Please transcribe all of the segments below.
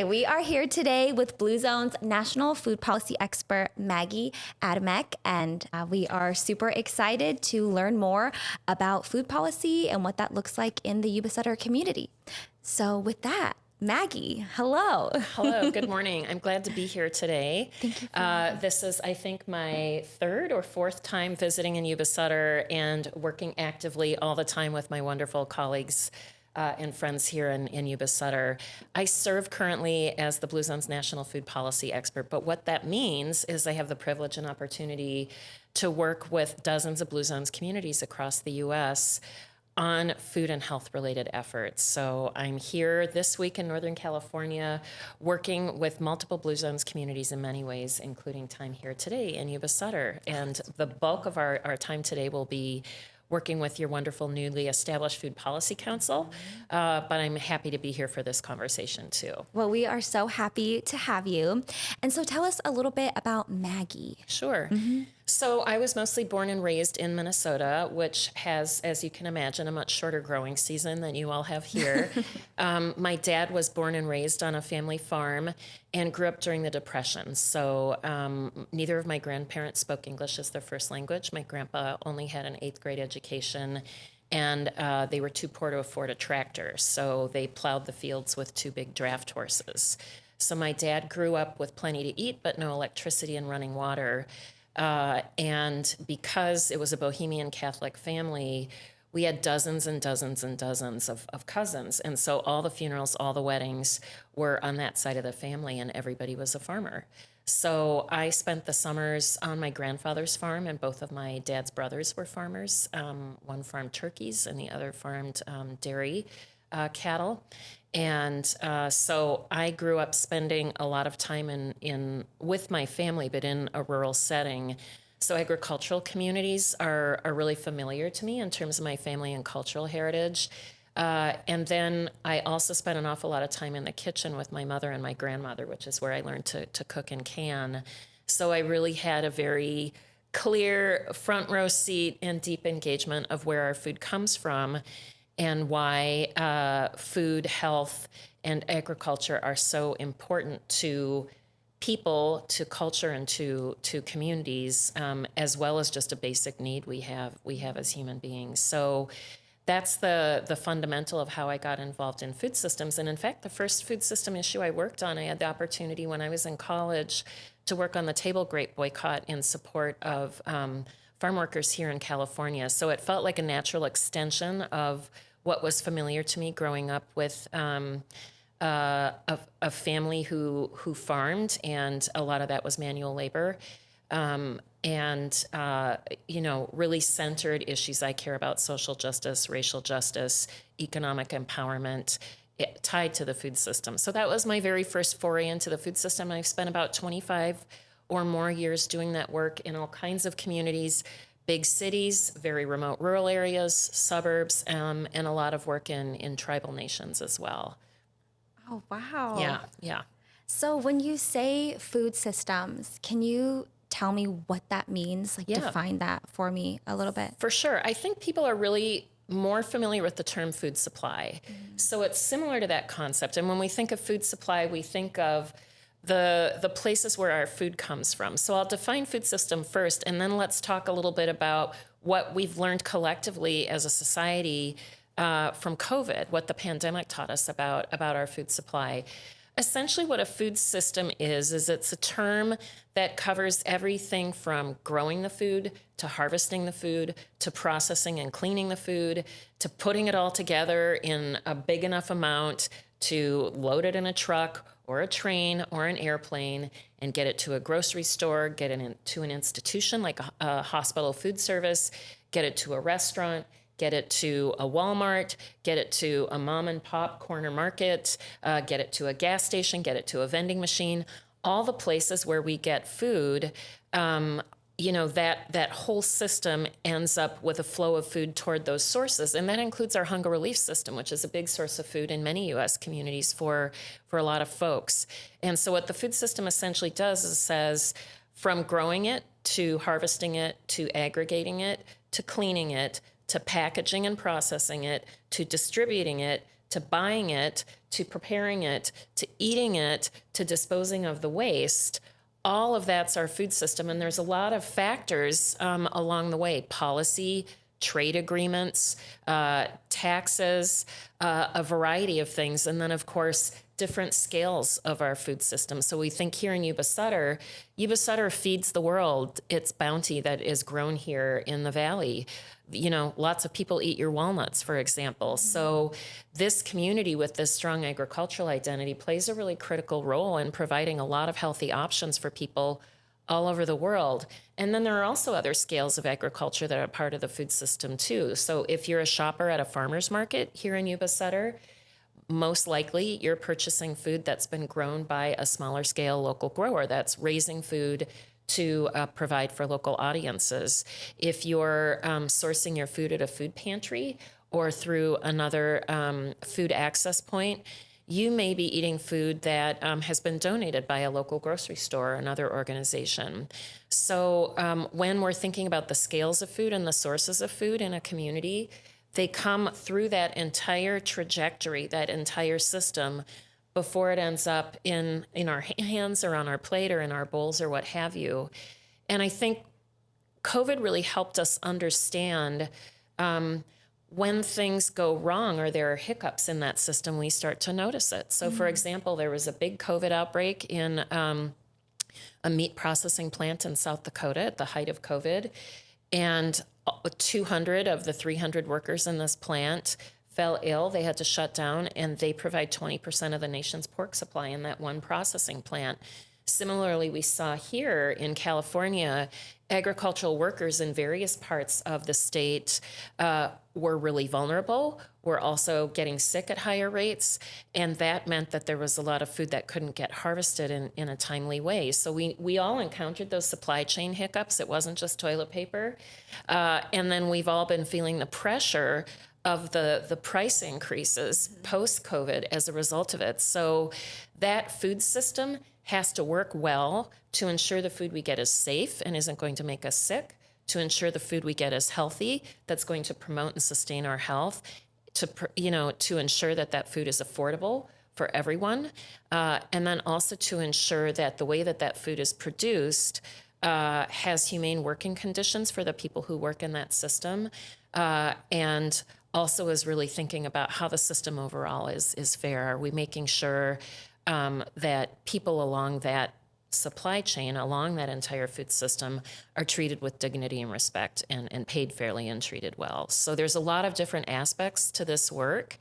We are here today with Blue Zone's National Food Policy Expert, Maggi Adamek, and we are super excited to learn more about food policy and what that looks like in the Yuba Sutter community. So with that, Maggi, hello. Hello, good morning. I'm glad to be here today. Thank you. This is, I think, my third or fourth time visiting in Yuba Sutter and working actively all the time with my wonderful colleagues and friends here in Yuba Sutter. I serve currently as the Blue Zone's National Food Policy Expert, but what that means is I have the privilege and opportunity to work with dozens of Blue Zones communities across the U.S. on food and health related efforts. So I'm here this week in Northern California working with multiple Blue Zones communities in many ways, including time here today in Yuba Sutter. And the bulk of our time today will be working with your wonderful newly established Food Policy Council, but I'm happy to be here for this conversation too. Well, we are so happy to have you. And so tell us a little bit about Maggi. Sure. So I was mostly born and raised in Minnesota, which has, as you can imagine, a much shorter growing season than you all have here. My dad was born and raised on a family farm and grew up during the Depression. So neither of my grandparents spoke English as their first language. My grandpa only had an 8th grade education, and they were too poor to afford a tractor. So they plowed the fields with 2 big draft horses. So my dad grew up with plenty to eat, but no electricity and running water. And because it was a Bohemian Catholic family, we had dozens and dozens and dozens of cousins. And so all the funerals, all the weddings were on that side of the family, and everybody was a farmer. So I spent the summers on my grandfather's farm, and both of my dad's brothers were farmers. One farmed turkeys and the other farmed dairy cattle. And so I grew up spending a lot of time with my family, but in a rural setting. So agricultural communities are really familiar to me in terms of my family and cultural heritage. And then I also spent an awful lot of time in the kitchen with my mother and my grandmother, which is where I learned to cook and can. So I really had a very clear front row seat and deep engagement of where our food comes from, and why food, health, and agriculture are so important to people, to culture, and to communities, as well as just a basic need we have as human beings. So that's the fundamental of how I got involved in food systems. And in fact, the first food system issue I worked on, I had the opportunity when I was in college to work on the table grape boycott in support of farm workers here in California. So it felt like a natural extension of what was familiar to me growing up with a family who farmed, and a lot of that was manual labor, and really centered issues I care about: social justice, racial justice, economic empowerment, tied to the food system. So that was my very first foray into the food system. I've spent about 25 or more years doing that work in all kinds of communities: big cities, very remote rural areas, suburbs, and a lot of work in tribal nations as well. Oh, wow. Yeah. So when you say food systems, can you tell me what that means? Define that for me a little bit. For sure. I think people are really more familiar with the term food supply. So it's similar to that concept. And when we think of food supply, we think of the places where our food comes from. So I'll define food system first, and then let's talk a little bit about what we've learned collectively as a society from COVID, what the pandemic taught us about our food supply. Essentially what a food system is it's a term that covers everything from growing the food, to harvesting the food, to processing and cleaning the food, to putting it all together in a big enough amount to load it in a truck or a train or an airplane and get it to a grocery store, get it to an institution like a hospital food service, get it to a restaurant, get it to a Walmart, get it to a mom and pop corner market, get it to a gas station, get it to a vending machine. All the places where we get food, that whole system ends up with a flow of food toward those sources. And that includes our hunger relief system, which is a big source of food in many U.S. communities for a lot of folks. And so what the food system essentially does is says, from growing it, to harvesting it, to aggregating it, to cleaning it, to packaging and processing it, to distributing it, to buying it, to preparing it, to eating it, to disposing of the waste. All of that's our food system. And there's a lot of factors along the way: policy, trade agreements, taxes, a variety of things. And then, of course, different scales of our food system. So we think here in Yuba Sutter feeds the world its bounty that is grown here in the valley. You know, lots of people eat your walnuts, for example. So this community with this strong agricultural identity plays a really critical role in providing a lot of healthy options for people all over the world. And then there are also other scales of agriculture that are part of the food system too. So if you're a shopper at a farmer's market here in Yuba Sutter, most likely you're purchasing food that's been grown by a smaller scale local grower that's raising food to provide for local audiences. If you're sourcing your food at a food pantry or through another food access point, you may be eating food that has been donated by a local grocery store or another organization. So when we're thinking about the scales of food and the sources of food in a community, they come through that entire trajectory, that entire system, before it ends up in our hands or on our plate or in our bowls or what have you. And I think COVID really helped us understand when things go wrong or there are hiccups in that system, we start to notice it. So, for example, there was a big COVID outbreak in a meat processing plant in South Dakota at the height of COVID. And 200 of the 300 workers in this plant fell ill. They had to shut down, and they provide 20% of the nation's pork supply in that one processing plant. Similarly, we saw here in California, agricultural workers in various parts of the state were really vulnerable, were also getting sick at higher rates, and that meant that there was a lot of food that couldn't get harvested in a timely way. So we all encountered those supply chain hiccups. It wasn't just toilet paper. And then we've all been feeling the pressure of the price increases post-COVID as a result of it. So that food system has to work well to ensure the food we get is safe and isn't going to make us sick, to ensure the food we get is healthy, that's going to promote and sustain our health, to ensure that that food is affordable for everyone, and then also to ensure that the way that that food is produced has humane working conditions for the people who work in that system, and also is really thinking about how the system overall is fair. Are we making sure that people along that supply chain, along that entire food system, are treated with dignity and respect and paid fairly and treated well? So there's a lot of different aspects to this work.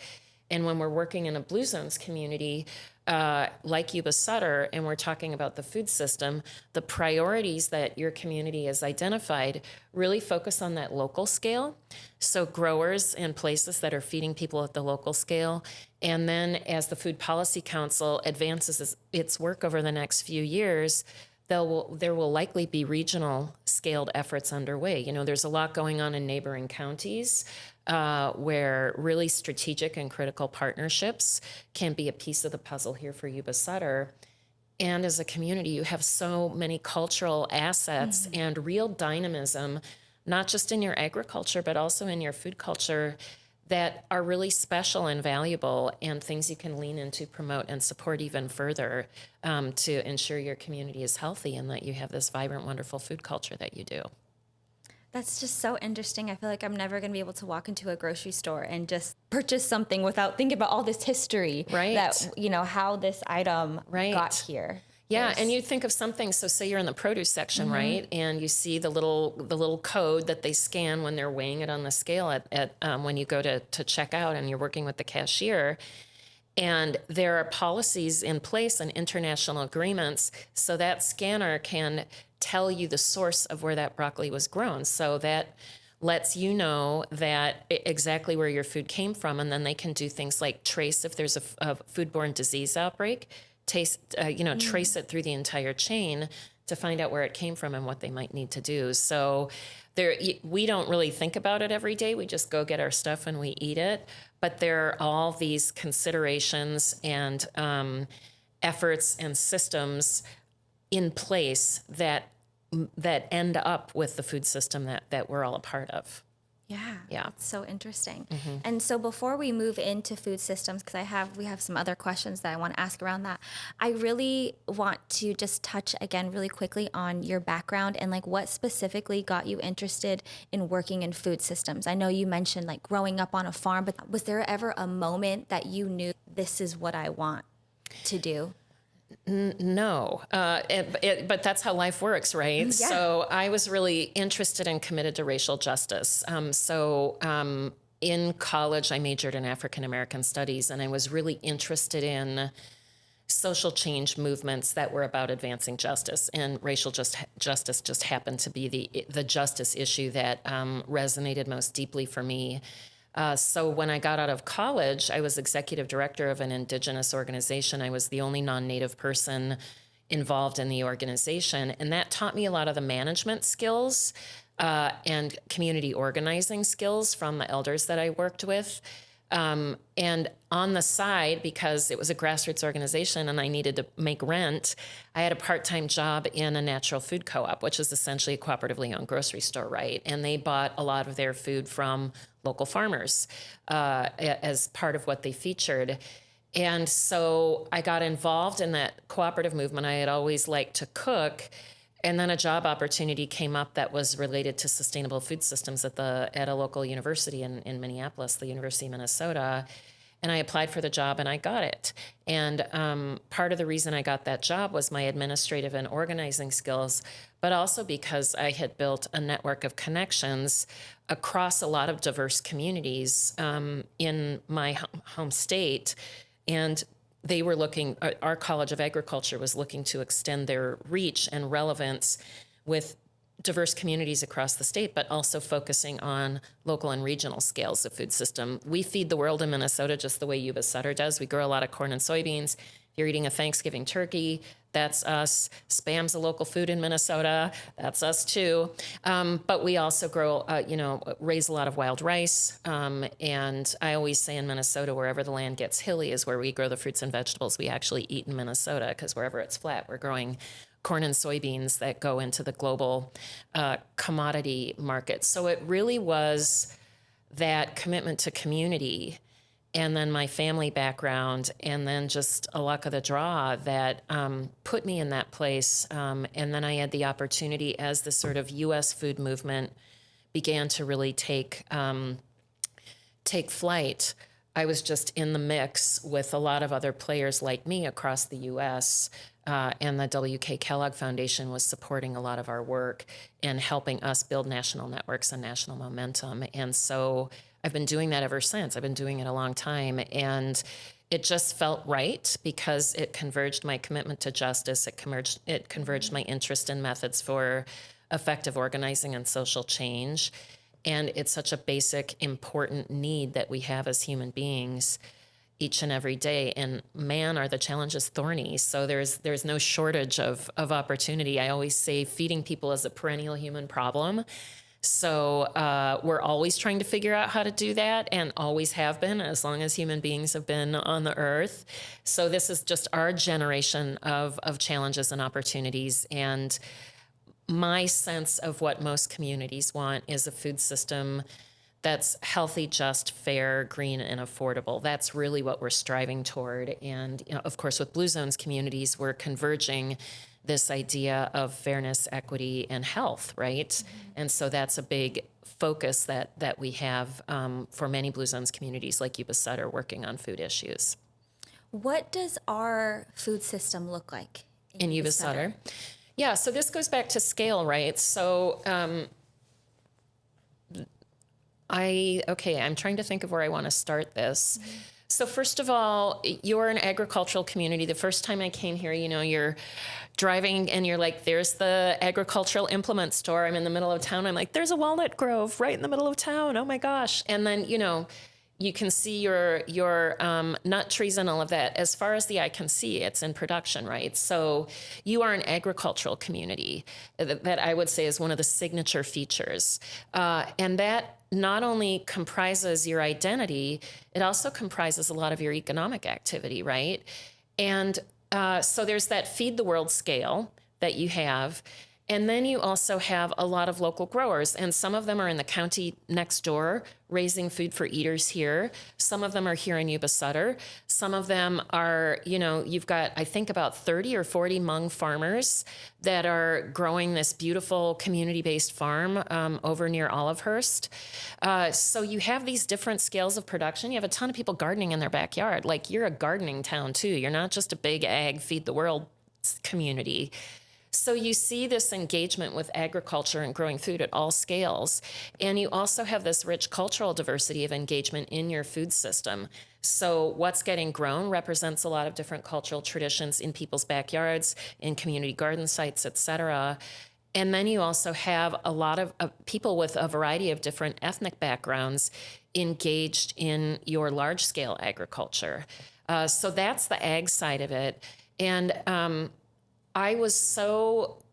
And when we're working in a Blue Zones community like Yuba Sutter, and we're talking about the food system, the priorities that your community has identified really focus on that local scale. So growers and places that are feeding people at the local scale. And then as the Food Policy Council advances its work over the next few years, there will likely be regional scaled efforts underway. You know, there's a lot going on in neighboring counties where really strategic and critical partnerships can be a piece of the puzzle here for Yuba Sutter. And as a community, you have so many cultural assets and real dynamism, not just in your agriculture, but also in your food culture, that are really special and valuable, and things you can lean into, promote, and support even further to ensure your community is healthy and that you have this vibrant, wonderful food culture that you do. That's just so interesting. I feel like I'm never going to be able to walk into a grocery store and just purchase something without thinking about all this history. Right. That, you know, how this item got here. Yeah, and you think of something, so say you're in the produce section, right? And you see the little code that they scan when they're weighing it on the scale at when you go to check out and you're working with the cashier. And there are policies in place and international agreements, so that scanner can tell you the source of where that broccoli was grown. So that lets you know that exactly where your food came from, and then they can do things like trace if there's a foodborne disease outbreak, trace it through the entire chain to find out where it came from and what they might need to do. So we don't really think about it every day. We just go get our stuff and we eat it. But there are all these considerations and efforts and systems in place that end up with the food system that we're all a part of. Yeah. Yeah. It's so interesting. And so before we move into food systems, because we have some other questions that I want to ask around that, I really want to just touch again really quickly on your background and like what specifically got you interested in working in food systems. I know you mentioned like growing up on a farm, but was there ever a moment that you knew this is what I want to do? No, but that's how life works, right? Yeah. So I was really interested and committed to racial justice. In college, I majored in African American studies, and I was really interested in social change movements that were about advancing justice, and racial justice just happened to be the justice issue that resonated most deeply for me. So when I got out of college, I was executive director of an indigenous organization. I was the only non-native person involved in the organization, and that taught me a lot of the management skills and community organizing skills from the elders that I worked with. And on the side, because it was a grassroots organization and I needed to make rent, I had a part-time job in a natural food co-op, which is essentially a cooperatively owned grocery store, right? And they bought a lot of their food from local farmers as part of what they featured. And so I got involved in that cooperative movement. I had always liked to cook. And then a job opportunity came up that was related to sustainable food systems at a local university in Minneapolis, the University of Minnesota. And I applied for the job and I got it. And part of the reason I got that job was my administrative and organizing skills, but also because I had built a network of connections across a lot of diverse communities in my home state. And they were looking, our College of Agriculture was looking to extend their reach and relevance with diverse communities across the state, but also focusing on local and regional scales of food system. We feed the world in Minnesota just the way Yuba Sutter does. We grow a lot of corn and soybeans. If you're eating a Thanksgiving turkey, that's us. Spam's a local food in Minnesota. That's us too. But we also grow, raise a lot of wild rice. And I always say in Minnesota, wherever the land gets hilly is where we grow the fruits and vegetables we actually eat in Minnesota, because wherever it's flat, we're growing corn and soybeans that go into the global commodity market. So it really was that commitment to community, and then my family background, and then just a luck of the draw that put me in that place. And then I had the opportunity, as the sort of U.S. food movement began to really take flight, I was just in the mix with a lot of other players like me across the U.S., and the W.K. Kellogg Foundation was supporting a lot of our work and helping us build national networks and national momentum. And so I've been doing that ever since. I've been doing it a long time. And it just felt right because it converged my commitment to justice. It converged my interest in methods for effective organizing and social change. And it's such a basic, important need that we have as human beings each and every day. And man, are the challenges thorny. So there's no shortage of opportunity. I always say feeding people is a perennial human problem. So we're always trying to figure out how to do that, and always have been as long as human beings have been on the earth. So this is just our generation of challenges and opportunities. And my sense of what most communities want is a food system that's healthy, just, fair, green, and affordable. That's really what we're striving toward. And, of course, with Blue Zones communities, we're converging this idea of fairness, equity, and health, right? Mm-hmm. And so that's a big focus that we have for many Blue Zones communities like Yuba Sutter working on food issues. What does our food system look like in Yuba Sutter? Yeah, so this goes back to scale, right? So I'm trying to think of where I want to start this. Mm-hmm. So first of all, you're an agricultural community. The first time I came here, you're driving and you're like, there's the agricultural implement store. I'm in the middle of town. I'm like, there's a walnut grove right in the middle of town. Oh my gosh. And then, you can see your nut trees and all of that. As far as the eye can see, it's in production, right? So you are an agricultural community that I would say is one of the signature features. And that not only comprises your identity, it also comprises a lot of your economic activity, right? And so there's that feed the world scale that you have. And then you also have a lot of local growers, and some of them are in the county next door raising food for eaters here. Some of them are here in Yuba Sutter. Some of them are, you've got, I think, about 30 or 40 Hmong farmers that are growing this beautiful community-based farm over near Olivehurst. So you have these different scales of production. You have a ton of people gardening in their backyard. Like, you're a gardening town too. You're not just a big ag feed the world community. So you see this engagement with agriculture and growing food at all scales. And you also have this rich cultural diversity of engagement in your food system. So what's getting grown represents a lot of different cultural traditions in people's backyards, in community garden sites, et cetera. And then you also have a lot of people with a variety of different ethnic backgrounds engaged in your large-scale agriculture. So that's the ag side of it. And I was so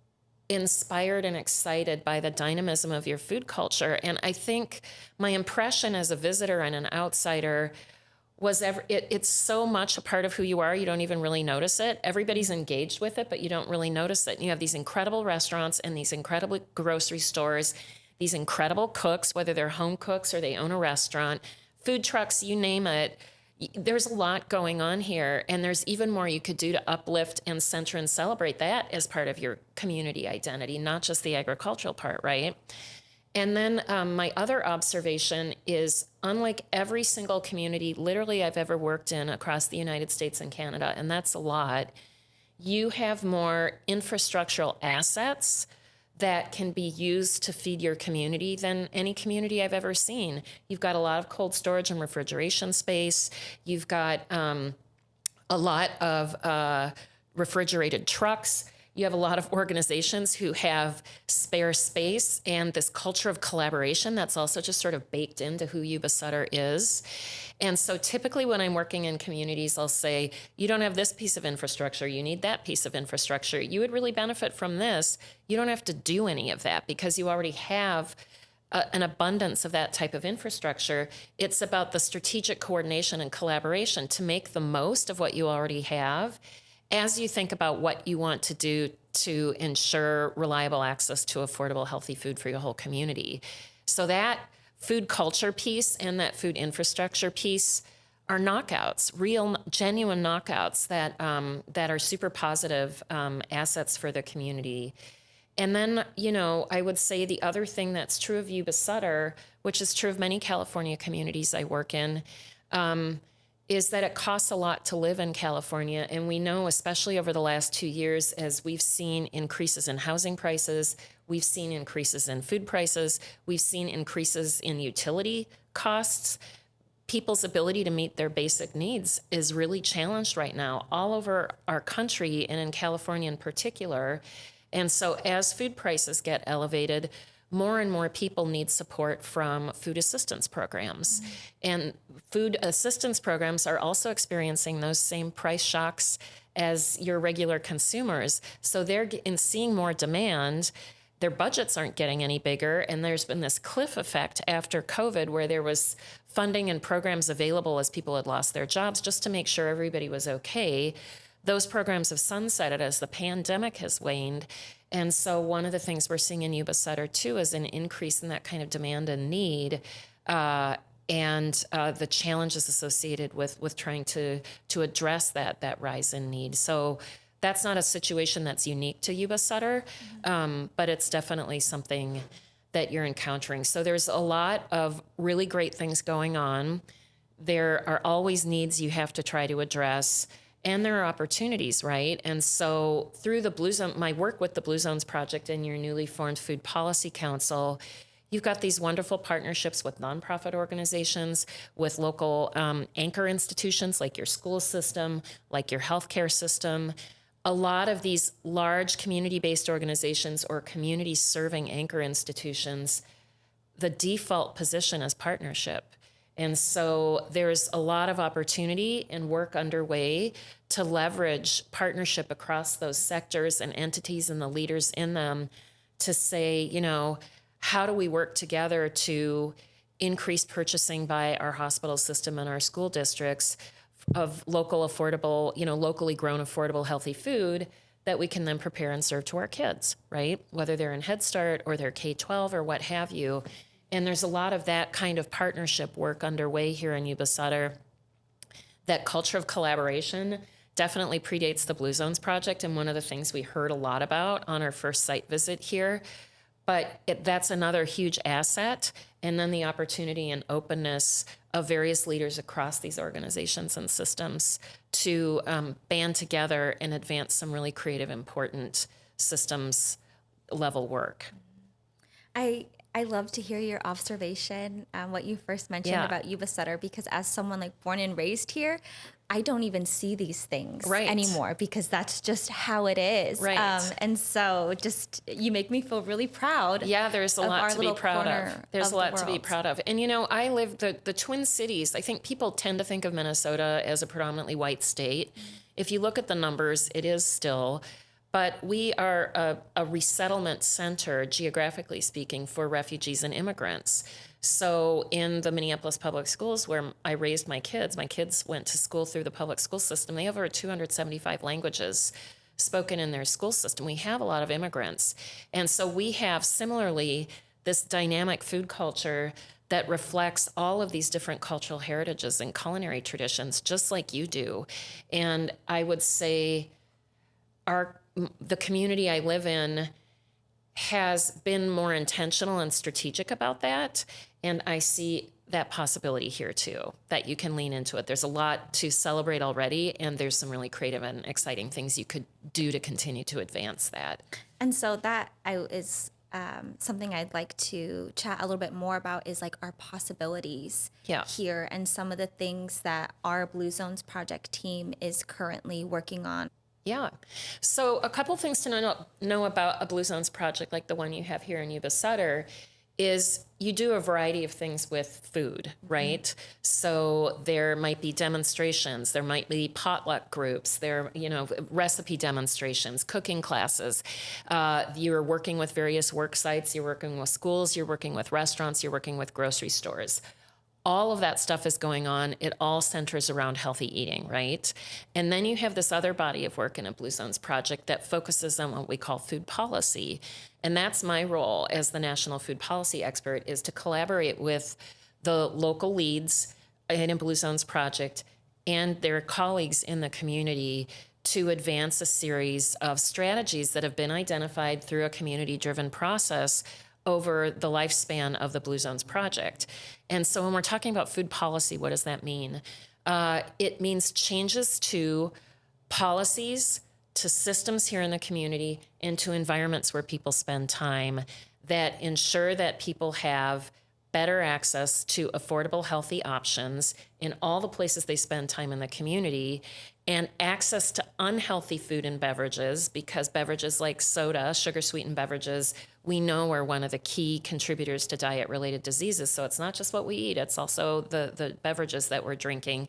inspired and excited by the dynamism of your food culture. And I think my impression as a visitor and an outsider was it's so much a part of who you are, you don't even really notice it. Everybody's engaged with it, but you don't really notice it. And you have these incredible restaurants and these incredible grocery stores, these incredible cooks, whether they're home cooks or they own a restaurant, food trucks, you name it. There's a lot going on here, and there's even more you could do to uplift and center and celebrate that as part of your community identity, not just the agricultural part, right? And then my other observation is, unlike every single community literally I've ever worked in across the United States and Canada, and that's a lot, you have more infrastructural assets that can be used to feed your community than any community I've ever seen. You've got a lot of cold storage and refrigeration space. You've got a lot of refrigerated trucks. You have a lot of organizations who have spare space and this culture of collaboration that's also just sort of baked into who Yuba Sutter is. And so typically when I'm working in communities, I'll say, you don't have this piece of infrastructure, you need that piece of infrastructure. You would really benefit from this. You don't have to do any of that because you already have an abundance of that type of infrastructure. It's about the strategic coordination and collaboration to make the most of what you already have as you think about what you want to do to ensure reliable access to affordable, healthy food for your whole community. So that food culture piece and that food infrastructure piece are knockouts, real, genuine knockouts that are super positive assets for the community. And then, I would say the other thing that's true of Yuba Sutter, which is true of many California communities I work in, is that it costs a lot to live in California. And we know, especially over the last 2 years, as we've seen increases in housing prices, we've seen increases in food prices, we've seen increases in utility costs, people's ability to meet their basic needs is really challenged right now all over our country and in California in particular. And so as food prices get elevated, more and more people need support from food assistance programs. Mm-hmm. And food assistance programs are also experiencing those same price shocks as your regular consumers. So they're seeing more demand. Their budgets aren't getting any bigger. And there's been this cliff effect after COVID where there was funding and programs available as people had lost their jobs just to make sure everybody was okay. Those programs have sunsetted as the pandemic has waned. And so one of the things we're seeing in Yuba Sutter, too, is an increase in that kind of demand and need and the challenges associated with trying to address that rise in need. So that's not a situation that's unique to Yuba Sutter, but it's definitely something that you're encountering. So there's a lot of really great things going on. There are always needs you have to try to address. And there are opportunities, right? And so through the Blue Zone, my work with the Blue Zones Project and your newly formed Food Policy Council, you've got these wonderful partnerships with nonprofit organizations, with local anchor institutions like your school system, like your healthcare system. A lot of these large community-based organizations or community-serving anchor institutions, the default position is partnership. And so there's a lot of opportunity and work underway to leverage partnership across those sectors and entities and the leaders in them to say, how do we work together to increase purchasing by our hospital system and our school districts of local affordable, locally grown affordable healthy food that we can then prepare and serve to our kids, right? Whether they're in Head Start or they're K-12 or what have you. And there's a lot of that kind of partnership work underway here in Yuba Sutter. That culture of collaboration definitely predates the Blue Zones Project, and one of the things we heard a lot about on our first site visit here. But that's another huge asset. And then the opportunity and openness of various leaders across these organizations and systems to band together and advance some really creative, important systems level work. I love to hear your observation, what you first mentioned about Yuba Sutter, because as someone like born and raised here, I don't even see these things anymore because that's just how it is. Right. And so just, you make me feel really proud. Yeah, there's a lot to be proud of. There's a lot to be proud of. And, you know, I live the Twin Cities. I think people tend to think of Minnesota as a predominantly white state. If you look at the numbers, it is still. But we are a resettlement center, geographically speaking, for refugees and immigrants. So in the Minneapolis public schools where I raised my kids went to school through the public school system. They have over 275 languages spoken in their school system. We have a lot of immigrants. And so we have similarly this dynamic food culture that reflects all of these different cultural heritages and culinary traditions, just like you do. And I would say the community I live in has been more intentional and strategic about that. And I see that possibility here too, that you can lean into it. There's a lot to celebrate already, and there's some really creative and exciting things you could do to continue to advance that. And so that is something I'd like to chat a little bit more about, is like our possibilities here and some of the things that our Blue Zones project team is currently working on. Yeah. So a couple things to know about a Blue Zones project like the one you have here in Yuba Sutter is you do a variety of things with food, right? Mm-hmm. So there might be demonstrations, there might be potluck groups, recipe demonstrations, cooking classes. You're working with various work sites, you're working with schools, you're working with restaurants, you're working with grocery stores. All of that stuff is going on. It all centers around healthy eating, right? And then you have this other body of work in a Blue Zones project that focuses on what we call food policy. And that's my role as the national food policy expert, is to collaborate with the local leads in a Blue Zones project and their colleagues in the community to advance a series of strategies that have been identified through a community-driven process over the lifespan of the Blue Zones project. And so when we're talking about food policy, what does that mean? It means changes to policies, to systems here in the community, and to environments where people spend time that ensure that people have better access to affordable, healthy options in all the places they spend time in the community, and access to unhealthy food and beverages, because beverages like soda, sugar-sweetened beverages, we know are one of the key contributors to diet-related diseases. So it's not just what we eat, it's also the beverages that we're drinking.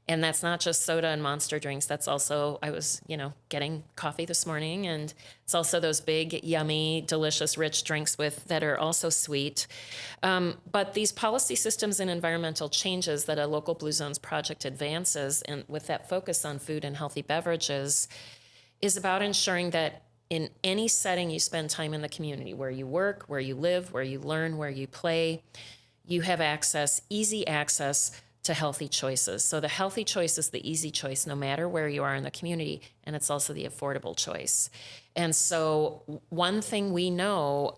And that's not just soda and Monster drinks. That's also, I was, getting coffee this morning, and it's also those big, yummy, delicious, rich drinks that are also sweet. But these policy systems and environmental changes that a local Blue Zones project advances, and with that focus on food and healthy beverages, is about ensuring that in any setting you spend time in the community, where you work, where you live, where you learn, where you play, you have easy access to healthy choices. So the healthy choice is the easy choice, no matter where you are in the community, and it's also the affordable choice. And so one thing we know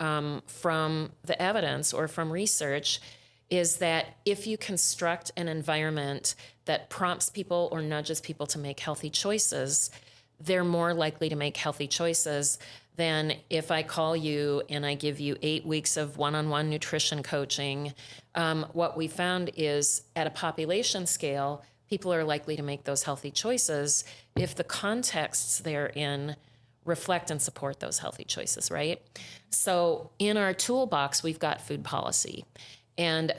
from the evidence or from research is that if you construct an environment that prompts people or nudges people to make healthy choices, they're more likely to make healthy choices than if I call you and I give you 8 weeks of one-on-one nutrition coaching. What we found is at a population scale, people are likely to make those healthy choices if the contexts they're in reflect and support those healthy choices, right? So in our toolbox, we've got food policy. And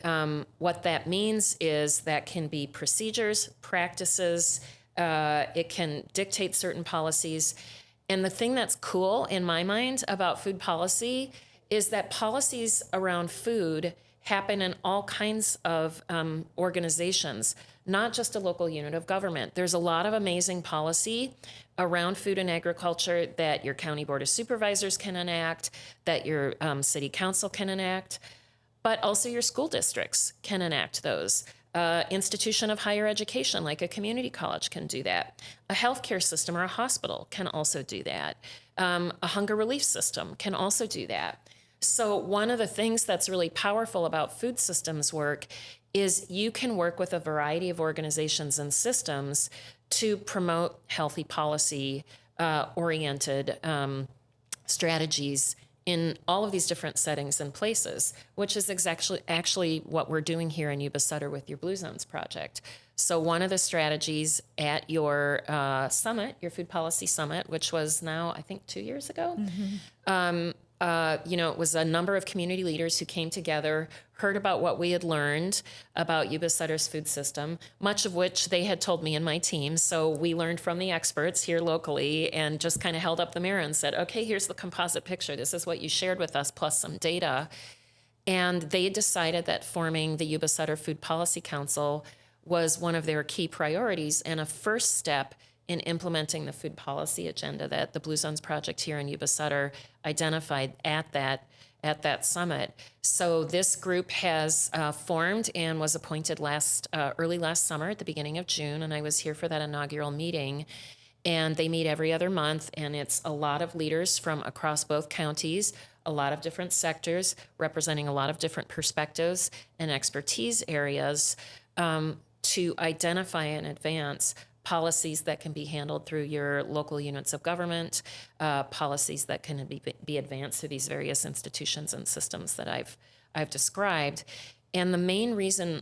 what that means is that can be procedures, practices, it can dictate certain policies. And the thing that's cool in my mind about food policy is that policies around food happen in all kinds of organizations. not just a local unit of government. There's a lot of amazing policy around food and agriculture that your county board of supervisors can enact, that your city council can enact, but also your school districts can enact those. Institution of higher education, like a community college, can do that. A healthcare system or a hospital can also do that. A hunger relief system can also do that. So one of the things that's really powerful about food systems work is you can work with a variety of organizations and systems to promote healthy policy oriented strategies in all of these different settings and places, which is actually what we're doing here in Yuba Sutter with your Blue Zones project. So one of the strategies at your summit, your food policy summit, which was now, I think, 2 years ago, it was a number of community leaders who came together, heard about what we had learned about Yuba Sutter's food system, much of which they had told me and my team. So we learned from the experts here locally and just kind of held up the mirror and said, okay, here's the composite picture. This is what you shared with us, plus some data. And they decided that forming the Yuba Sutter Food Policy Council was one of their key priorities and a first step in implementing the food policy agenda that the Blue Zones Project here in Yuba Sutter identified at that summit. So this group has formed and was appointed early last summer at the beginning of June, and I was here for that inaugural meeting. And they meet every other month, and it's a lot of leaders from across both counties, a lot of different sectors, representing a lot of different perspectives and expertise areas to identify and advance policies that can be handled through your local units of government, policies that can be advanced through these various institutions and systems that I've described. And the main reason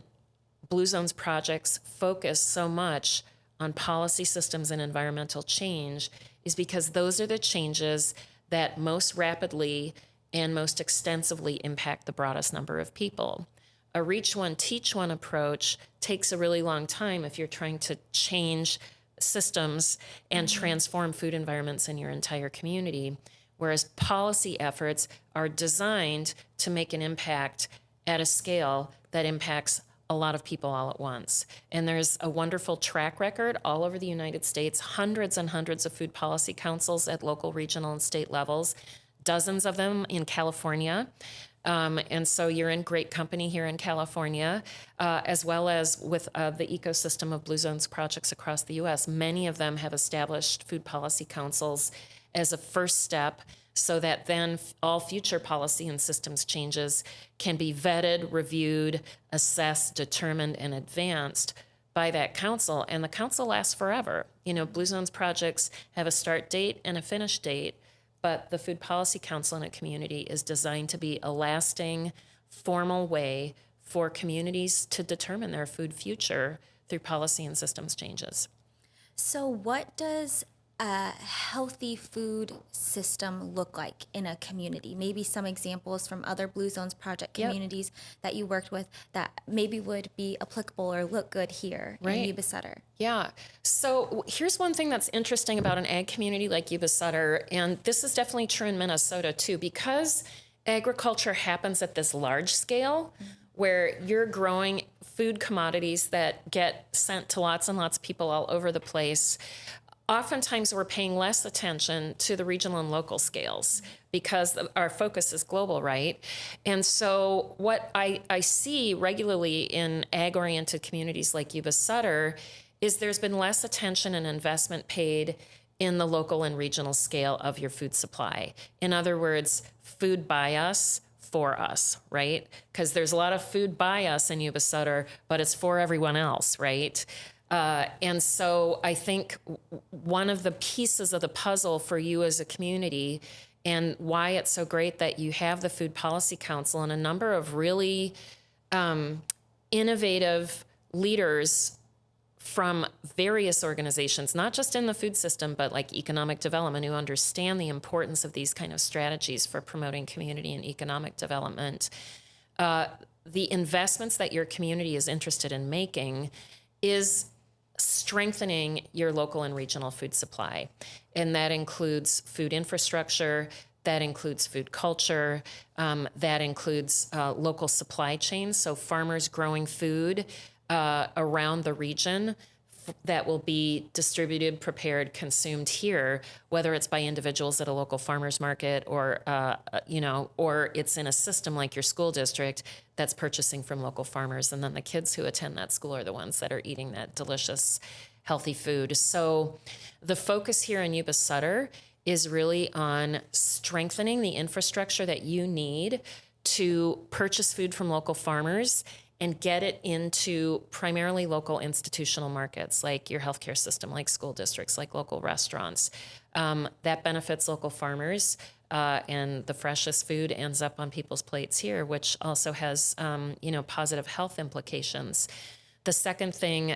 Blue Zones projects focus so much on policy systems and environmental change is because those are the changes that most rapidly and most extensively impact the broadest number of people. A reach one, teach one approach takes a really long time if you're trying to change systems and transform food environments in your entire community, whereas policy efforts are designed to make an impact at a scale that impacts a lot of people all at once. And there's a wonderful track record all over the United States, hundreds and hundreds of food policy councils at local, regional, and state levels, dozens of them in California. And so you're in great company here in California, as well as with the ecosystem of Blue Zones projects across the U.S. Many of them have established food policy councils as a first step so that then all future policy and systems changes can be vetted, reviewed, assessed, determined, and advanced by that council. And the council lasts forever. Blue Zones projects have a start date and a finish date, but the Food Policy Council in a community is designed to be a lasting, formal way for communities to determine their food future through policy and systems changes. So what does a healthy food system look like in a community? Maybe some examples from other Blue Zones project communities that you worked with that maybe would be applicable or look good here in Yuba Sutter. Yeah. So here's one thing that's interesting about an ag community like Yuba Sutter, and this is definitely true in Minnesota too, because agriculture happens at this large scale where you're growing food commodities that get sent to lots and lots of people all over the place. Oftentimes we're paying less attention to the regional and local scales because our focus is global, right? And so what I see regularly in ag-oriented communities like Yuba Sutter is there's been less attention and investment paid in the local and regional scale of your food supply. In other words, food by us, for us, right? Because there's a lot of food by us in Yuba Sutter, but it's for everyone else, right? And so I think one of the pieces of the puzzle for you as a community and why it's so great that you have the Food Policy Council and a number of really innovative leaders from various organizations, not just in the food system, but like economic development, who understand the importance of these kind of strategies for promoting community and economic development. The investments that your community is interested in making is strengthening your local and regional food supply. And that includes food infrastructure, that includes food culture, that includes local supply chains, so farmers growing food around the region that will be distributed, prepared, consumed here, whether it's by individuals at a local farmers market or, or it's in a system like your school district that's purchasing from local farmers. And then the kids who attend that school are the ones that are eating that delicious, healthy food. So the focus here in Yuba Sutter is really on strengthening the infrastructure that you need to purchase food from local farmers and get it into primarily local institutional markets like your healthcare system, like school districts, like local restaurants. That benefits local farmers, and the freshest food ends up on people's plates here, which also has, positive health implications. The second thing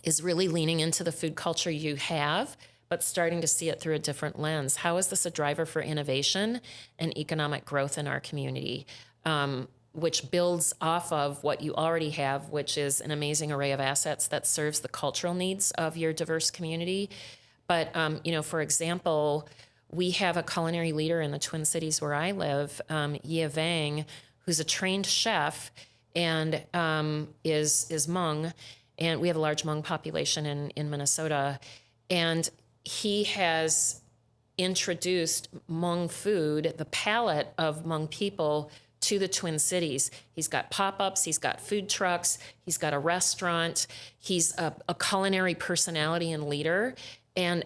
is really leaning into the food culture you have, but starting to see it through a different lens. How is this a driver for innovation and economic growth in our community? Which builds off of what you already have, which is an amazing array of assets that serves the cultural needs of your diverse community. But, for example, we have a culinary leader in the Twin Cities where I live, Ye Vang, who's a trained chef and is Hmong, and we have a large Hmong population in Minnesota. And he has introduced Hmong food, the palate of Hmong people, to the Twin Cities. He's got pop-ups, he's got food trucks, he's got a restaurant, he's a culinary personality and leader. And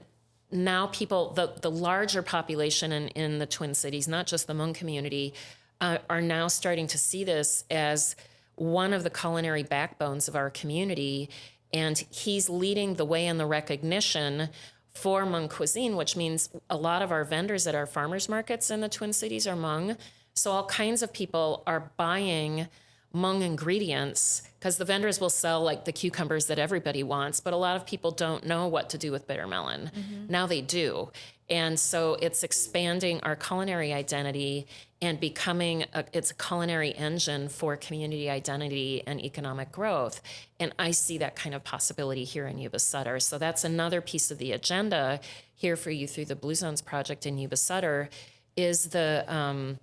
now people, the larger population in the Twin Cities, not just the Hmong community, are now starting to see this as one of the culinary backbones of our community. And he's leading the way in the recognition for Hmong cuisine, which means a lot of our vendors at our farmers markets in the Twin Cities are Hmong. So all kinds of people are buying Hmong ingredients because the vendors will sell like the cucumbers that everybody wants, but a lot of people don't know what to do with bitter melon. Mm-hmm. Now they do. And so it's expanding our culinary identity and becoming it's a culinary engine for community identity and economic growth. And I see that kind of possibility here in Yuba Sutter. So that's another piece of the agenda here for you through the Blue Zones project in Yuba Sutter is the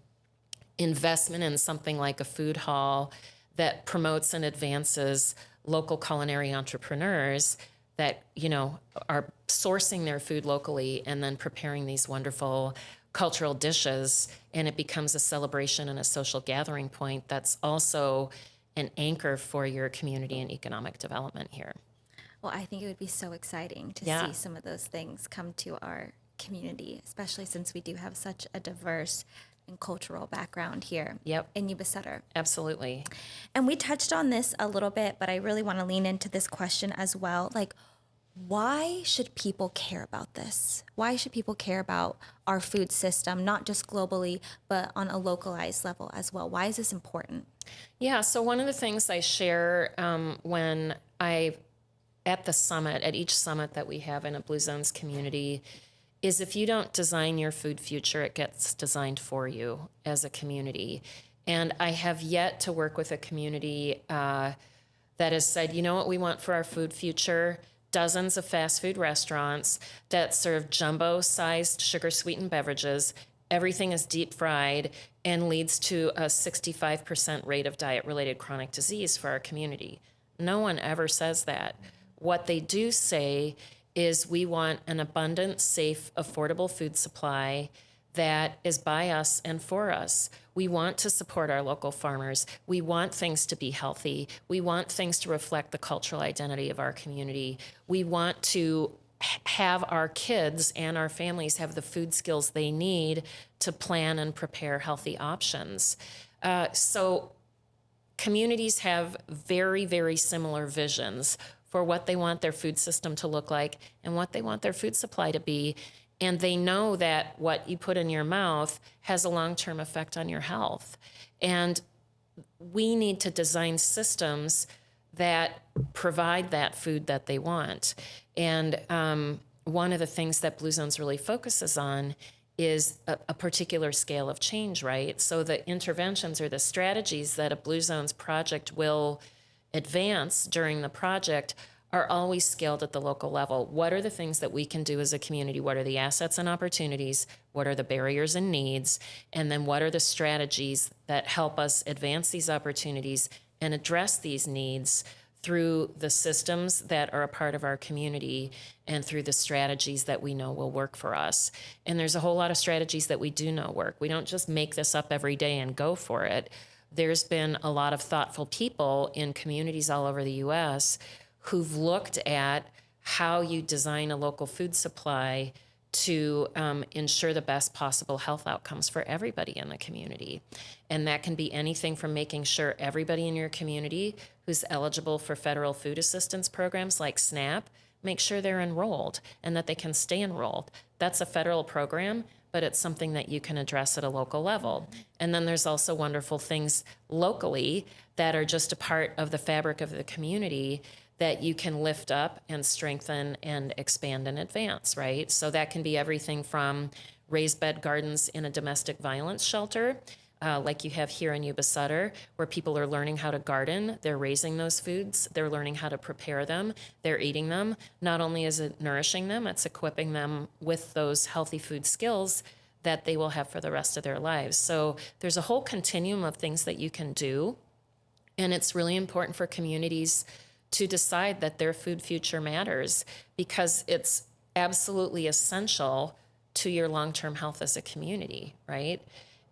investment in something like a food hall that promotes and advances local culinary entrepreneurs that, are sourcing their food locally and then preparing these wonderful cultural dishes. And it becomes a celebration and a social gathering point that's also an anchor for your community and economic development here. Well, I think it would be so exciting to see some of those things come to our community, especially since we do have such a diverse and cultural background here in Yuba Sutter. Absolutely. And we touched on this a little bit, but I really want to lean into this question as well. Like, why should people care about this? Why should people care about our food system, not just globally, but on a localized level as well? Why is this important? Yeah, so one of the things I share when at each summit that we have in a Blue Zones community, is if you don't design your food future, it gets designed for you as a community. And I have yet to work with a community that has said, you know what we want for our food future? Dozens of fast food restaurants that serve jumbo-sized sugar-sweetened beverages. Everything is deep fried and leads to a 65% rate of diet-related chronic disease for our community. No one ever says that. What they do say is we want an abundant, safe, affordable food supply that is by us and for us. We want to support our local farmers. We want things to be healthy. We want things to reflect the cultural identity of our community. We want to have our kids and our families have the food skills they need to plan and prepare healthy options. So communities have very, very similar visions for what they want their food system to look like and what they want their food supply to be. And they know that what you put in your mouth has a long-term effect on your health. And we need to design systems that provide that food that they want. And one of the things that Blue Zones really focuses on is a particular scale of change, right? So the interventions or the strategies that a Blue Zones project will advance during the project are always scaled at the local level. What are the things that we can do as a community? What are the assets and opportunities? What are the barriers and needs? And then what are the strategies that help us advance these opportunities and address these needs through the systems that are a part of our community and through the strategies that we know will work for us. And there's a whole lot of strategies that we do know work. We don't just make this up every day and go for it. There's been a lot of thoughtful people in communities all over the US who've looked at how you design a local food supply to ensure the best possible health outcomes for everybody in the community. And that can be anything from making sure everybody in your community who's eligible for federal food assistance programs like SNAP, make sure they're enrolled and that they can stay enrolled. That's a federal program, but it's something that you can address at a local level. And then there's also wonderful things locally that are just a part of the fabric of the community that you can lift up and strengthen and expand and advance, right? So that can be everything from raised bed gardens in a domestic violence shelter, like you have here in Yuba Sutter, where people are learning how to garden, they're raising those foods, they're learning how to prepare them, they're eating them. Not only is it nourishing them, it's equipping them with those healthy food skills that they will have for the rest of their lives. So there's a whole continuum of things that you can do, and it's really important for communities to decide that their food future matters, because it's absolutely essential to your long-term health as a community, right?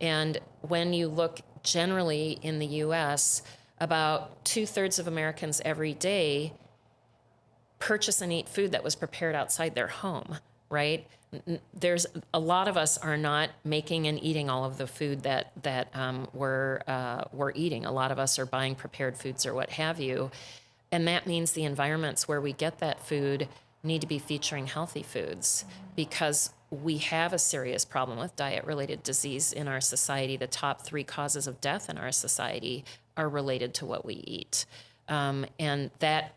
And when you look generally in the US, about 2/3 of Americans every day purchase and eat food that was prepared outside their home, right? There's a lot of us are not making and eating all of the food that we're eating. A lot of us are buying prepared foods or what have you. And that means the environments where we get that food need to be featuring healthy foods, because we have a serious problem with diet-related disease in our society. The top 3 causes of death in our society are related to what we eat. And that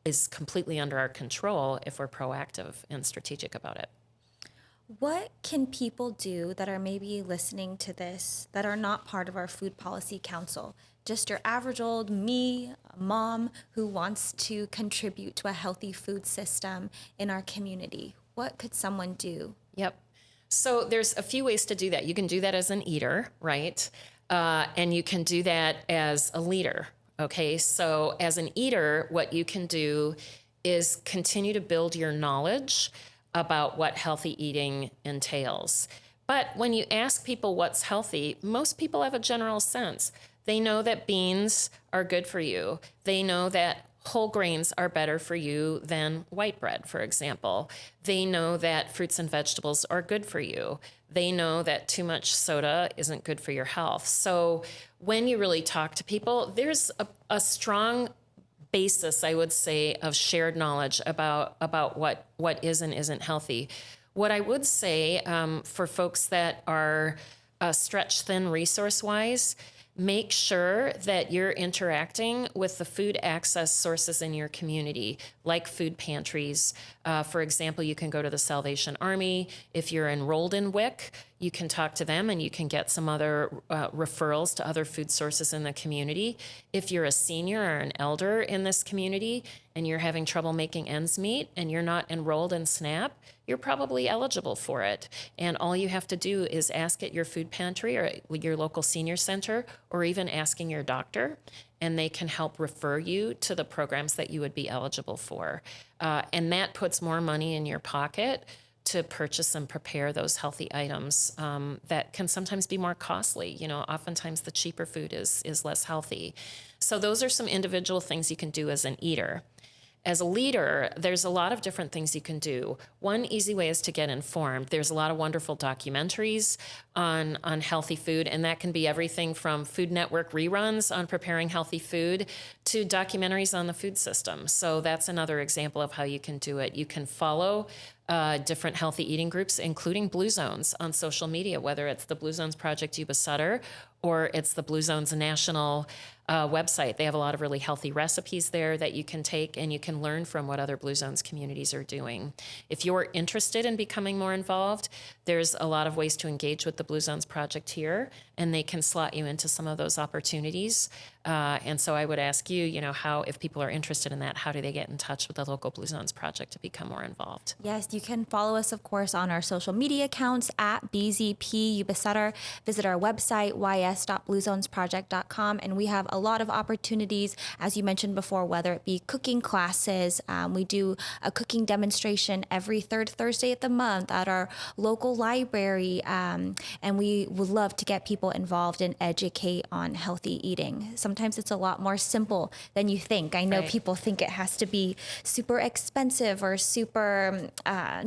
is completely under our control if we're proactive and strategic about it. What can people do that are maybe listening to this that are not part of our food policy council? Just your average old me, mom, who wants to contribute to a healthy food system in our community. What could someone do? Yep. So there's a few ways to do that. You can do that as an eater, right? And you can do that as a leader. Okay. So as an eater, what you can do is continue to build your knowledge about what healthy eating entails. But when you ask people what's healthy, most people have a general sense. They know that beans are good for you. They know that whole grains are better for you than white bread, for example. They know that fruits and vegetables are good for you. They know that too much soda isn't good for your health. So when you really talk to people, there's a strong basis, I would say, of shared knowledge about what is and isn't healthy. What I would say for folks that are stretched thin resource-wise, make sure that you're interacting with the food access sources in your community, like food pantries. For example, you can go to the Salvation Army. If you're enrolled in WIC, you can talk to them and you can get some other referrals to other food sources in the community. If you're a senior or an elder in this community and you're having trouble making ends meet and you're not enrolled in SNAP, you're probably eligible for it. And all you have to do is ask at your food pantry or your local senior center, or even asking your doctor, and they can help refer you to the programs that you would be eligible for. And that puts more money in your pocket to purchase and prepare those healthy items that can sometimes be more costly. You know, oftentimes the cheaper food is less healthy. So those are some individual things you can do as an eater. As a leader, there's a lot of different things you can do. One easy way is to get informed. There's a lot of wonderful documentaries on healthy food, and that can be everything from Food Network reruns on preparing healthy food to documentaries on the food system. So that's another example of how you can do it. You can follow different healthy eating groups, including Blue Zones, on social media, whether it's the Blue Zones Project Yuba Sutter or it's the Blue Zones National website. They have a lot of really healthy recipes there that you can take, and you can learn from what other Blue Zones communities are doing. If you're interested in becoming more involved, there's a lot of ways to engage with the Blue Zones Project here, and they can slot you into some of those opportunities. And so I would ask you, how, if people are interested in that, how do they get in touch with the local Blue Zones Project to become more involved? Yes, you can follow us, of course, on our social media accounts at BZP Yuba Sutter. Visit our website, ys.bluezonesproject.com. And we have a lot of opportunities, as you mentioned before, whether it be cooking classes. We do a cooking demonstration every third Thursday of the month at our local library. And we would love to get people involved and educate on healthy eating. Sometimes it's a lot more simple than you think. I know Right. people think it has to be super expensive or super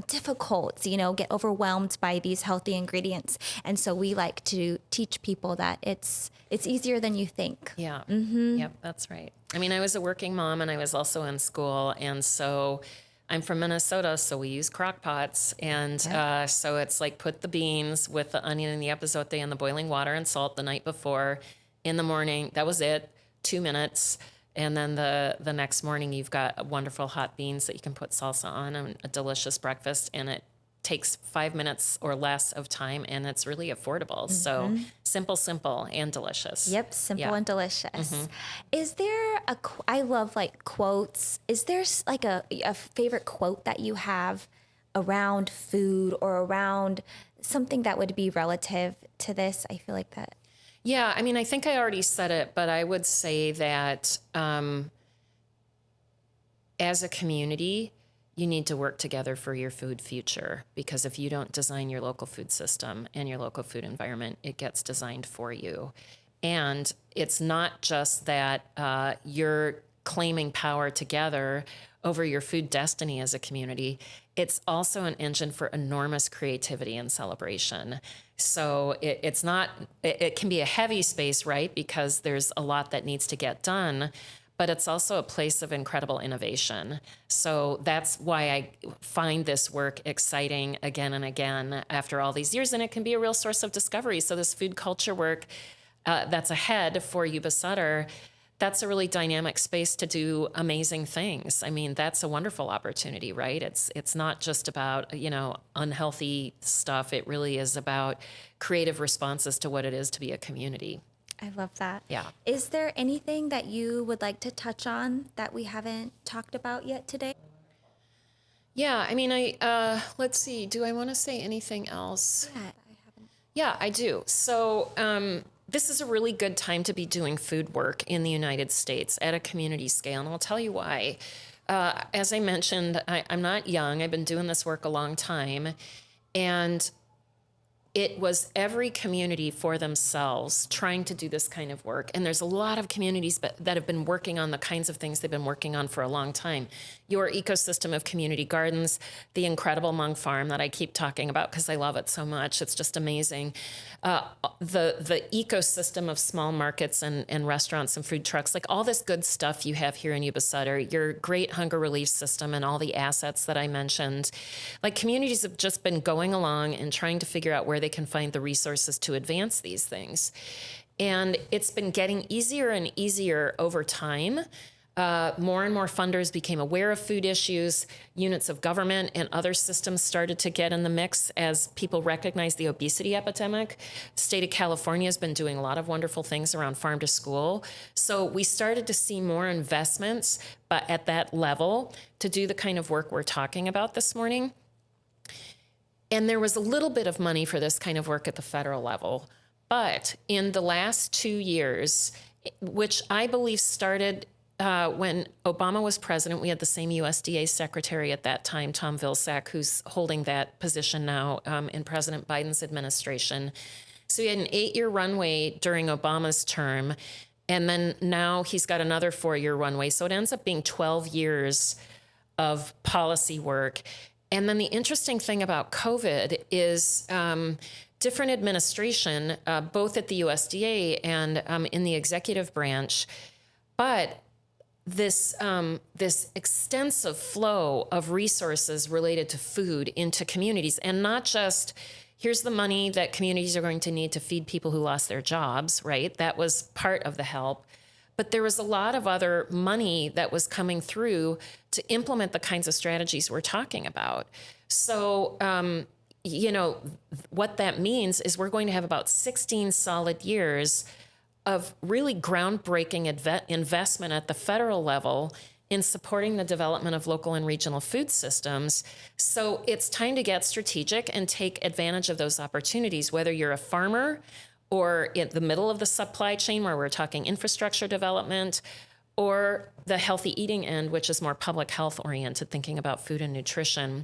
difficult, get overwhelmed by these healthy ingredients. And so we like to teach people that it's easier than you think. Yeah. Yep, that's right. I mean, I was a working mom and I was also in school. And so I'm from Minnesota, so we use crock pots. And so it's like put the beans with the onion and the epazote and the boiling water and salt the night before. In the morning, that was it, 2 minutes. And then the next morning, you've got wonderful hot beans that you can put salsa on and a delicious breakfast. And it takes 5 minutes or less of time, and it's really affordable. So simple, and delicious. Yep, simple Yeah. and delicious. Is there I love like quotes. Is there like a favorite quote that you have around food or around something that would be relative to this? I feel like that. Yeah, I mean, I think I already said it, but I would say that as a community, you need to work together for your food future, because if you don't design your local food system and your local food environment, it gets designed for you. And it's not just that you're claiming power together over your food destiny as a community. It's also an engine for enormous creativity and celebration. So it's not, it can be a heavy space, right? Because there's a lot that needs to get done, but it's also a place of incredible innovation. So that's why I find this work exciting again and again after all these years. And it can be a real source of discovery. So this food culture work that's ahead for Yuba Sutter, that's a really dynamic space to do amazing things. I mean, that's a wonderful opportunity, right? It's not just about, unhealthy stuff. It really is about creative responses to what it is to be a community. I love that. Yeah. Is there anything that you would like to touch on that we haven't talked about yet today? Yeah, I mean, let's see. Do I want to say anything else? Yeah, I haven't. Yeah, I do. So this is a really good time to be doing food work in the United States at a community scale, and I'll tell you why. As I mentioned, I'm not young. I've been doing this work a long time, and it was every community for themselves trying to do this kind of work. And there's a lot of communities that have been working on the kinds of things they've been working on for a long time. Your ecosystem of community gardens, the incredible Hmong Farm that I keep talking about because I love it so much. It's just amazing. The ecosystem of small markets and restaurants and food trucks, like all this good stuff you have here in Yuba Sutter, your great hunger relief system and all the assets that I mentioned. Like communities have just been going along and trying to figure out where they can find the resources to advance these things. And it's been getting easier and easier over time. More and more funders became aware of food issues. Units of government and other systems started to get in the mix as people recognized the obesity epidemic. The state of California has been doing a lot of wonderful things around farm to school. So we started to see more investments, but at that level to do the kind of work we're talking about this morning. And there was a little bit of money for this kind of work at the federal level. But in the last 2 years, which I believe started when Obama was president, we had the same USDA secretary at that time, Tom Vilsack, who's holding that position now in President Biden's administration. So he had an 8-year runway during Obama's term. And then now he's got another 4-year runway. So it ends up being 12 years of policy work. And then the interesting thing about COVID is different administration, both at the USDA and in the executive branch, but this extensive flow of resources related to food into communities, and not just here's the money that communities are going to need to feed people who lost their jobs, right? That was part of the help. But there was a lot of other money that was coming through to implement the kinds of strategies we're talking about. So, what that means is we're going to have about 16 solid years of really groundbreaking investment at the federal level in supporting the development of local and regional food systems. So it's time to get strategic and take advantage of those opportunities, whether you're a farmer or in the middle of the supply chain where we're talking infrastructure development, or the healthy eating end, which is more public health oriented, thinking about food and nutrition.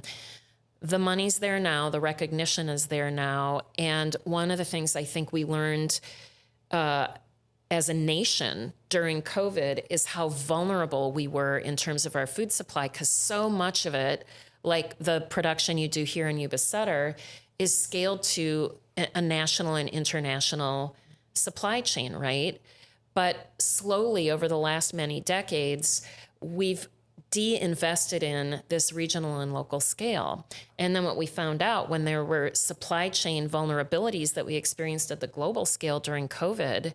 The money's there now, the recognition is there now. And one of the things I think we learned as a nation during COVID is how vulnerable we were in terms of our food supply, because so much of it, like the production you do here in Yuba Sutter, is scaled to a national and international supply chain, right? But slowly over the last many decades, we've de-invested in this regional and local scale. And then what we found out when there were supply chain vulnerabilities that we experienced at the global scale during COVID,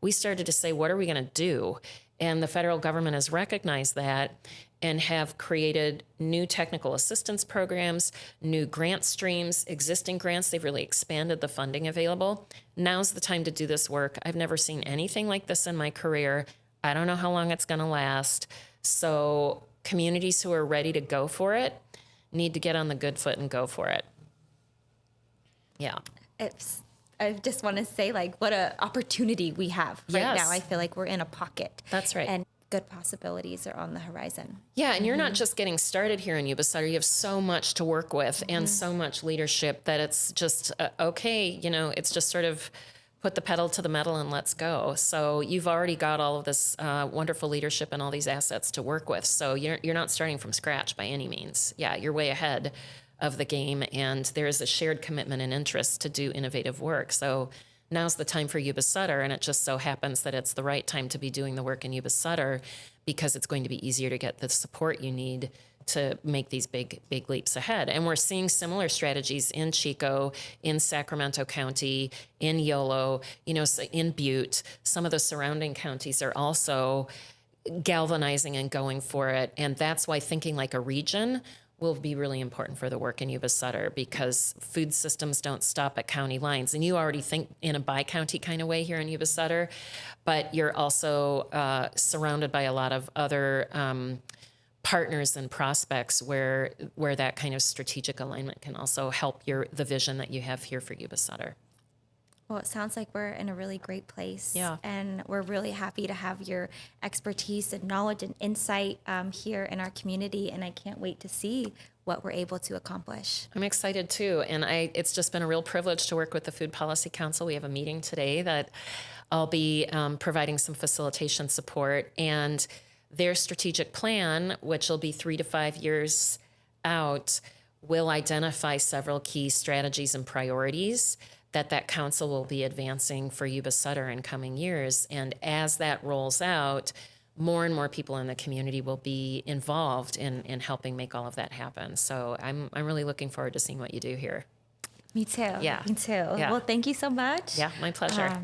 we started to say, what are we going to do? And the federal government has recognized that and have created new technical assistance programs, new grant streams, existing grants. They've really expanded the funding available. Now's the time to do this work. I've never seen anything like this in my career. I don't know how long it's going to last. So communities who are ready to go for it need to get on the good foot and go for it. Yeah. I just want to say, like, what an opportunity we have right Yes. now. I feel like we're in a pocket. That's right. And good possibilities are on the horizon. Yeah, and you're not just getting started here in Yuba Sutter. You have so much to work with and so much leadership that it's just, okay, it's just sort of put the pedal to the metal and let's go. So you've already got all of this wonderful leadership and all these assets to work with. So you're not starting from scratch by any means. Yeah, you're way ahead of the game, and there's a shared commitment and interest to do innovative work. So now's the time for Yuba Sutter, and it just so happens that it's the right time to be doing the work in Yuba Sutter because it's going to be easier to get the support you need to make these big leaps ahead. And we're seeing similar strategies in Chico, in Sacramento County, in Yolo, in Butte. Some of the surrounding counties are also galvanizing and going for it. And that's why thinking like a region will be really important for the work in Yuba Sutter, because food systems don't stop at county lines. And you already think in a bi-county kind of way here in Yuba Sutter, but you're also surrounded by a lot of other partners and prospects where that kind of strategic alignment can also help the vision that you have here for Yuba Sutter. Well, it sounds like we're in a really great place. Yeah. And we're really happy to have your expertise and knowledge and insight here in our community. And I can't wait to see what we're able to accomplish. I'm excited too. And it's just been a real privilege to work with the Food Policy Council. We have a meeting today that I'll be providing some facilitation support. And their strategic plan, which will be 3 to 5 years out, will identify several key strategies and priorities that council will be advancing for Yuba Sutter in coming years. And as that rolls out, more and more people in the community will be involved in helping make all of that happen. So I'm really looking forward to seeing what you do here. Me too. Yeah. Me too. Yeah. Well, thank you so much. Yeah, my pleasure.